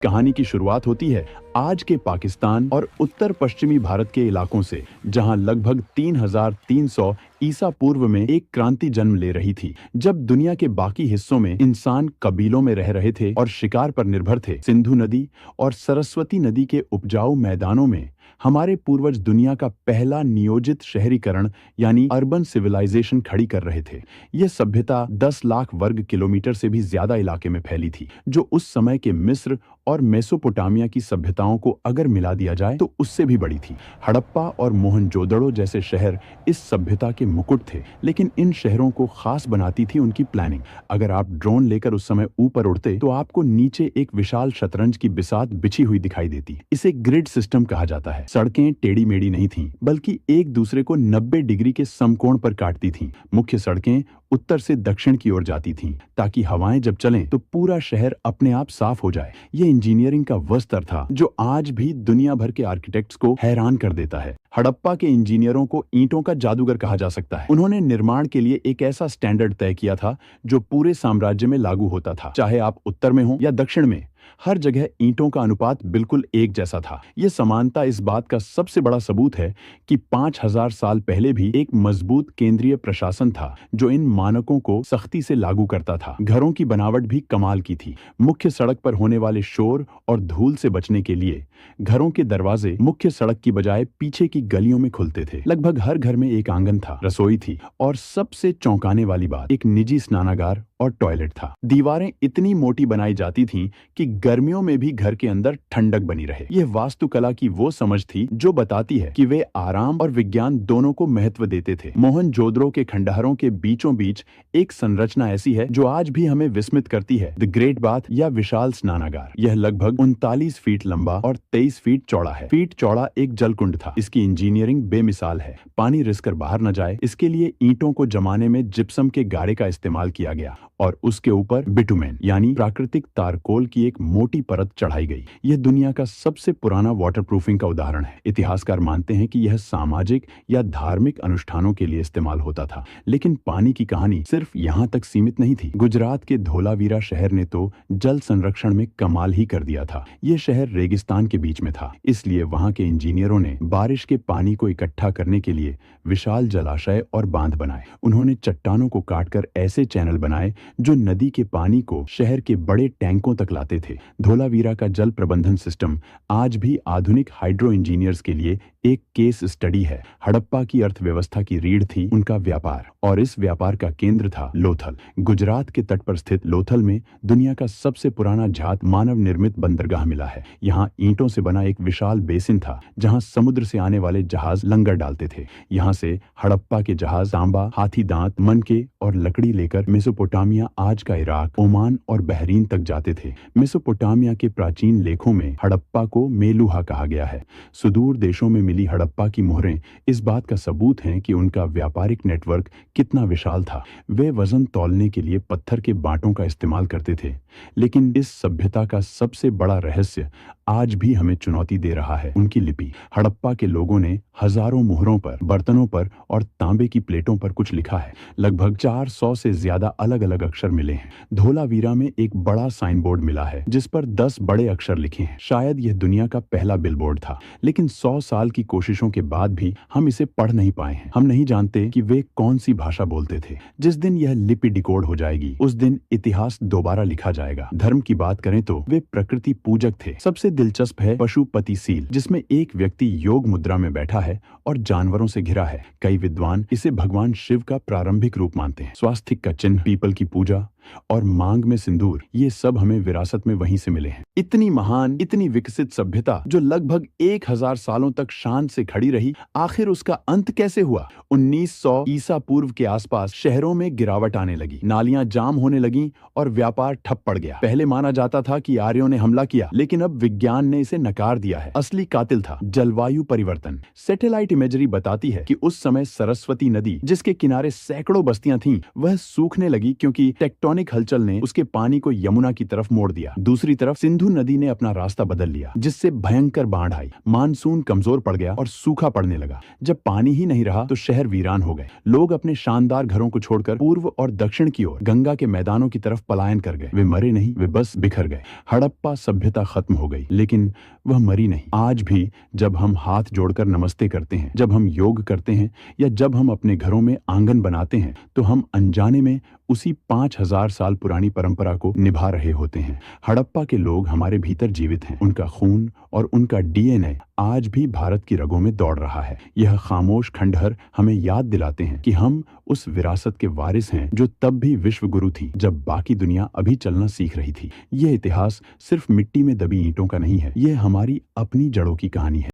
कहानी की शुरुआत होती है आज के पाकिस्तान और उत्तर पश्चिमी भारत के इलाकों से, जहां लगभग 3300 ईसा पूर्व में एक क्रांति जन्म ले रही थी। जब दुनिया के बाकी हिस्सों में इंसान कबीलों में रह रहे थे और शिकार पर निर्भर थे, सिंधु नदी और सरस्वती नदी के उपजाऊ मैदानों में हमारे पूर्वज दुनिया का पहला नियोजित शहरीकरण यानी अर्बन सिविलाइजेशन खड़ी कर रहे थे। यह सभ्यता 10 लाख वर्ग किलोमीटर से भी ज्यादा इलाके में फैली थी, जो उस समय के मिस्र और मेसोपोटामिया की सभ्यताओं को अगर मिला दिया जाए तो उससे भी बड़ी थी। हड़प्पा और मोहनजोदड़ो जैसे शहर इस सभ्यता के मुकुट थे, लेकिन इन शहरों को खास बनाती थी उनकी प्लानिंग। अगर आप ड्रोन लेकर उस समय ऊपर उड़ते तो आपको नीचे एक विशाल शतरंज की बिसात बिछी हुई दिखाई देती। इसे ग्रिड सिस्टम कहा जाता है। सड़कें टेढ़ी मेढ़ी नहीं थीं, बल्कि एक दूसरे को 90 डिग्री के समकोण पर काटती थीं। मुख्य सड़कें उत्तर से दक्षिण की ओर जाती थीं, ताकि हवाएं जब चलें तो पूरा शहर अपने आप साफ हो जाए। ये इंजीनियरिंग का वो स्तर था जो आज भी दुनिया भर के आर्किटेक्ट्स को हैरान कर देता है। हड़प्पा के इंजीनियरों को ईंटों का जादूगर कहा जा सकता है। उन्होंने निर्माण के लिए एक ऐसा स्टैंडर्ड तय किया था जो पूरे साम्राज्य में लागू होता था, चाहे आप उत्तर में हो या दक्षिण में। हर जगह ईंटों का अनुपात बिल्कुल एक जैसा था। यह समानता इस बात का सबसे बड़ा सबूत है कि 5000 साल पहले भी एक मजबूत केंद्रीय प्रशासन था जो इन मानकों को सख्ती से लागू करता था। घरों की बनावट भी कमाल की थी। मुख्य सड़क पर होने वाले शोर और धूल से बचने के लिए घरों के दरवाजे मुख्य सड़क की बजाय पीछे की गलियों में खुलते थे। लगभग हर घर में एक आंगन था, रसोई थी और सबसे चौंकाने वाली बात, एक निजी स्नानागार और टॉयलेट था। दीवारें इतनी मोटी बनाई जाती थीं कि गर्मियों में भी घर के अंदर ठंडक बनी रहे। यह वास्तुकला की वो समझ थी जो बताती है कि वे आराम और विज्ञान दोनों को महत्व देते थे। मोहनजोदड़ो के खंडहरों के बीचों बीच एक संरचना ऐसी है जो आज भी हमें विस्मित करती है, द ग्रेट बाथ या विशाल स्नानागार। यह लगभग 39 फीट लंबा और 23 फीट चौड़ा है। फीट चौड़ा एक जलकुंड था। इसकी इंजीनियरिंग बेमिसाल है। पानी रिसकर बाहर न जाए, इसके लिए ईंटों को जमाने में जिप्सम के गाढ़े का इस्तेमाल किया गया और उसके ऊपर बिटुमेन यानी प्राकृतिक तारकोल की एक मोटी परत चढ़ाई गई। यह दुनिया का सबसे पुराना वाटरप्रूफिंग का उदाहरण है। इतिहासकार मानते हैं कि यह सामाजिक या धार्मिक अनुष्ठानों के लिए इस्तेमाल होता था, लेकिन पानी की कहानी सिर्फ यहाँ तक सीमित नहीं थी। गुजरात के धोलावीरा शहर ने तो जल संरक्षण में कमाल ही कर दिया था। यह शहर रेगिस्तान के बीच में था, इसलिए वहां के इंजीनियरों ने बारिश के पानी को इकट्ठा करने के लिए विशाल जलाशय और बांध बनाए। उन्होंने चट्टानों को काटकर ऐसे चैनल बनाए जो नदी के पानी को शहर के बड़े टैंकों तक लाते थे। धोलावीरा का जल प्रबंधन सिस्टम आज भी आधुनिक हाइड्रो इंजीनियर्स के लिए एक केस स्टडी है। हड़प्पा की अर्थव्यवस्था की रीढ़ थी उनका व्यापार, और इस व्यापार का केंद्र था लोथल। गुजरात के तट पर स्थित लोथल में दुनिया का सबसे पुराना जात मानव निर्मित बंदरगाह मिला है। यहाँ ईंटों से बना एक विशाल बेसिन था जहाँ समुद्र से आने वाले जहाज लंगर डालते थे। यहाँ से हड़प्पा के जहाज तांबा, हाथी दांत, मनके और लकड़ी लेकर मेसोपोटामिया, आज का इराक, ओमान और बहरीन तक जाते थे। मेसोपोटामिया के प्राचीन लेखों में हड़प्पा को मेलुहा कहा गया है। सुदूर देशों में मिली हड़प्पा की मोहरें इस बात का सबूत हैं कि उनका व्यापारिक नेटवर्क कितना विशाल था। वे वजन तौलने के लिए पत्थर के बांटों का इस्तेमाल करते थे, लेकिन इस सभ्यता का सबसे बड़ा रहस्य आज भी हमें चुनौती दे रहा है, उनकी लिपि। हड़प्पा के लोगों ने हजारों मोहरों पर, बर्तनों पर और तांबे की प्लेटों पर कुछ लिखा है। लगभग 400 से ज्यादा अलग अलग अक्षर मिले हैं। धोलावीरा में एक बड़ा साइन बोर्ड मिला है जिस पर 10 बड़े अक्षर लिखे हैं। शायद यह दुनिया का पहला बिलबोर्ड था, लेकिन 100 साल की कोशिशों के बाद भी हम इसे पढ़ नहीं पाए हैं। हम नहीं जानते कि वे कौन सी भाषा बोलते थे। जिस दिन यह लिपि डिकोड हो जाएगी, उस दिन इतिहास दोबारा लिखा जाएगा। धर्म की बात करें तो वे प्रकृति पूजक थे। सबसे दिलचस्प है पशुपति सील, जिसमें एक व्यक्ति योग मुद्रा में बैठा है और जानवरों से घिरा है। कई विद्वान इसे भगवान शिव का प्रारंभिक रूप मानते हैं। स्वास्तिक का चिन्ह, पीपल की पूजा और मांग में सिंदूर, ये सब हमें विरासत में वहीं से मिले हैं। इतनी महान, इतनी विकसित सभ्यता जो लगभग 1000 सालों तक शान से खड़ी रही, आखिर उसका अंत कैसे हुआ? 1900 ईसा पूर्व के आसपास शहरों में गिरावट आने लगी, नालियां जाम होने लगी और व्यापार ठप पड़ गया। पहले माना जाता था कि आर्यों ने हमला किया, लेकिन अब विज्ञान ने इसे नकार दिया है। असली कातिल था जलवायु परिवर्तन। सैटेलाइट इमेजरी बताती है कि उस समय सरस्वती नदी, जिसके किनारे सैकड़ों बस्तियां थीं, वह सूखने लगी क्योंकि टेक्टोनिक टेक्टोनिक हलचल ने उसके पानी को यमुना की तरफ मोड़ दिया। दूसरी तरफ सिंधु नदी ने अपना रास्ता बदल लिया, जिससे भयंकर बाढ़ आई। मानसून कमजोर पड़ गया और सूखा पड़ने लगा। जब पानी ही नहीं रहा तो शहर वीरान हो गए। लोग अपने शानदार घरों को छोड़कर पूर्व और दक्षिण की ओर गंगा के मैदानों की तरफ पलायन कर गए। वे मरे नहीं, वे बस बिखर गए। हड़प्पा सभ्यता खत्म हो गई, लेकिन वह मरी नहीं। आज भी जब हम हाथ जोड़कर नमस्ते करते हैं, जब हम योग करते हैं या जब हम अपने घरों में आंगन बनाते हैं, तो हम अनजाने में उसी 5000 साल पुरानी परंपरा को निभा रहे होते हैं। हड़प्पा के लोग हमारे भीतर जीवित हैं। उनका खून और उनका डीएनए आज भी भारत की रगों में दौड़ रहा है। यह खामोश खंडहर हमें याद दिलाते हैं कि हम उस विरासत के वारिस हैं जो तब भी विश्व गुरु थी, जब बाकी दुनिया अभी चलना सीख रही थी। यह इतिहास सिर्फ मिट्टी में दबी ईंटों का नहीं है, यह हमारी अपनी जड़ों की कहानी है।